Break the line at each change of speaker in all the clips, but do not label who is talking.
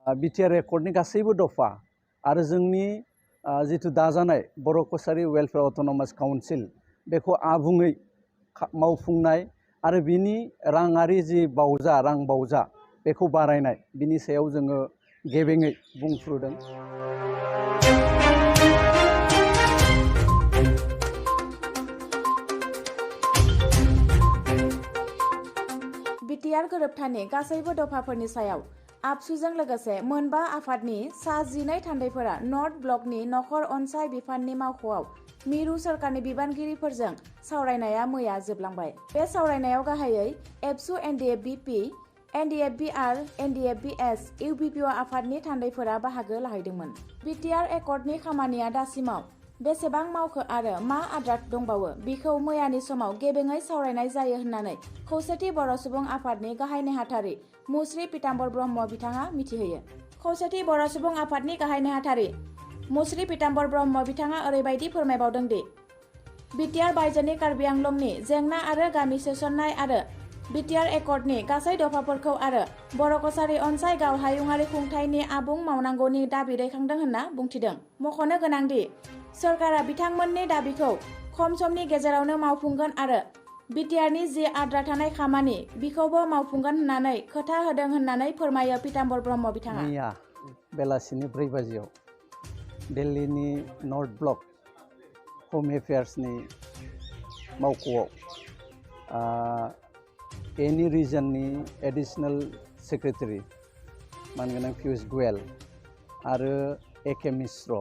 BTR एकर्डनि गासैबो दफा आरो जोंनि जिथु दाजानाय बर' कसारी वेलफेयार अट'नमास काउन्सिल बेखौ आबुङै मावफुंनाय आरो बिनि राङारि जि बावजा रां बावजा बेखौ बारायनाय बिनि सायाव जोङो गेबेङै बुंफ्रुदों।
बिटिआर गोरोबथानि गासैबो दफाफोरनि सायाव आबसुजों लोगोसे मोनबा आफादनि सा 12 थान्दैफोरा नर्थ ब्लकनि नखर अनसाय बिफाननि मावख'आव मिरु सोरखारनि बिबानगिरिफोरजों सावरायनाया मैया जोबलांबाय। बे सावरायनायाव गाहायै एबसु एनडिएफबिपि, एनडिएफबिआर, एनडिएफबिएस, इउबिपिअ आफादनि थान्दैफोरा बाहागो लाहैदोंमोन। बिटिआर एकर्डनि खामानिया दासिमाव बेसेबां मावखो आरो मा आद्रा दंबावो बेखौ मैयानि समाव गेबेङै सावरायनाय जायो होननानै खौसेथि बर' सुबुं आफादनि गाहाय नेहाथारि मुस्रि पीताम्बर ब्रह्म बिथाङा मिथिहोयो। खौसेथि बर' सुबुं आफादनि गाहाय नेहाथारि मुस्रि पीताम्बर ब्रह्म बिथाङा ओरैबायदि फोरमायबावदों दि बिटिआर बायजोनि कार्बि आंलंनि जेंना आरो गामि सोसननाय आरो बिटिआर एकर्डनि गासै दफाफोरखौ आरो बर' कसारी अनसाय गाव हायुङारि खुंथायनि आबुं मावनांगौनि दाबि दैखांदों होनना बुंथिदों। मख'नो गोनांदि सरकारा बिथांमोननि दाबिखौ खम समनि गेजेरावनो मावफुंगोन आरो बिटिआरनि जि आद्रा थानाय खामानि बिखौबो मावफुंगोन होननानै खोथा होदों होननानै फोरमायो पीताम्बर ब्रह्म बिथाङा।
मैया बेलासिनि 4 बाजियाव दिल्लीनि नर्थ ब्लक हम एफेयार्सनि मावख'आव एनि रिजननि एडिशनेल सेक्रेटारि मानगोनां पियुष गोयल आरो एके मिश्र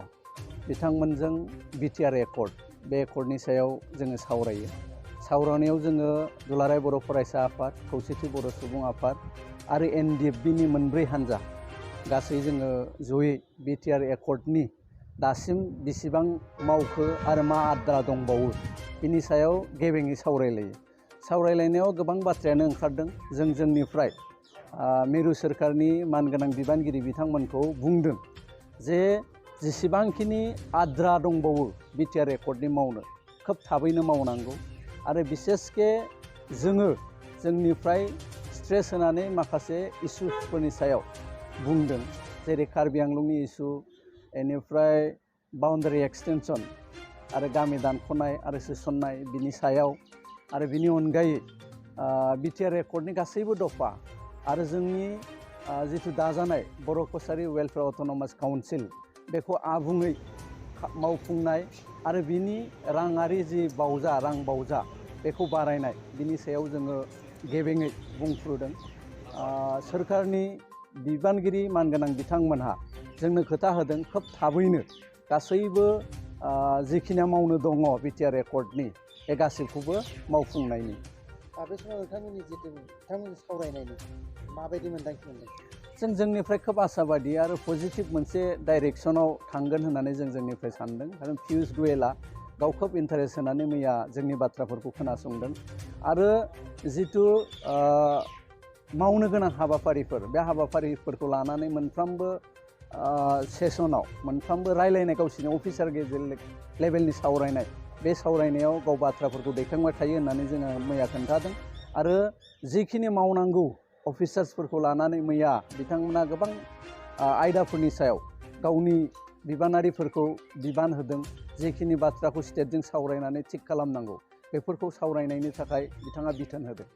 बिथांमोनजों बिटिआर एकर्ड बे एकर्डनि सायाव जोङो सावरायो। सावरायनायाव जोङो दुलाराय बर' फरायसा आफाद, खौसेथि बर' सुबुं आफाद आरो एनडिएफबिनि मोनब्रै हान्जा गासै जोङो जयै बिटिआर एकर्डनि दासिम बेसेबां मावखो आरो मा आद्रा दंबावो बिनि सायाव गेबेङै सावरायलायो। सावरायलायनायाव गोबां बाथ्रायानो ओंखारदों। जों जोंनिफ्राय मिरु सोरखारनि मानगोनां बिबानगिरि बिथांमोनखौ बुंदों जे जेसेबांखिनि आद्रा दंबावो बिटिआर एकर्डनि मावनो खोब थाबैनो मावनांगौ आरो बिसेसके जोङो जोंनिफ्राय स्ट्रेस होनानै माखासे इस्युफोरनि सायाव बुंदों, जेरै कार्बि आंलंनि इस्यु, बेनिफ्राय बाउन्डारि एक्सटेनसन आरो गामि दानख'नाय आरो सोसननाय बिनि सायाव आरो बिनि अनगायै बिटिआर एकर्डनि गासैबो दफा आरो जोंनि जिथु दाजानाय बर' कसारी वेलफेयार अट'नमास काउन्सिल बेखौ आबुङै मावफुंनाय आरो बिनि राङारि जि बावजा रां बावजा बेखौ बारायनाय बिनि सायाव जोङो गेबेङै बुंफ्रुदों। सोरखारनि बिबानगिरि मानगोनां बिथांमोनहा जोंनो खोथा होदों खोब थाबैनो गासैबो जिखिनि मावनो दङ बिटिआर एकर्डनि बे गासैखौबो मावफुंनायनि।
बे समाव नोंथांमोननि जितु बिथांमोननि सावरायनायनि माबायदि मोन्दांथि मोनदों?
जों जोंनिफ्राय खोब आसाबादि आरो पजिटिभ मोनसे डाइरेक्सनाव थांगोन होननानै जों जोंनिफ्राय सानदों। खारन पियुष गोयलआ गाव खोब इन्टारेस्ट होनानै मैया जोंनि बाथ्राफोरखौ खोनासंदों आरो जिथु मावनो गोनां हाबाफारिफोर बे हाबाफारिफोरखौ लानानै मोनफ्रोमबो सेसनाव मोनफ्रोमबो रायलायनाय गावसिनि अफिसार लेभेलनि सावरायनाय बे सावरायनायाव गाव बाथ्राफोरखौ दैखांबाय थायो होननानै जोङो मैया खोन्थादों आरो जिखिनि मावनांगौ अफिसार्सफोरखौ लानानै मैया बिथांमोना गोबां आयदाफोरनि सायाव गावनि बिबानारिफोरखौ बिबान होदों। जिखिनि बाथ्राखौ स्टेटजों सावरायनानै थिग खालामनांगौ बेफोरखौ सावरायनायनि थाखाय बिथाङा बिथोन होदों।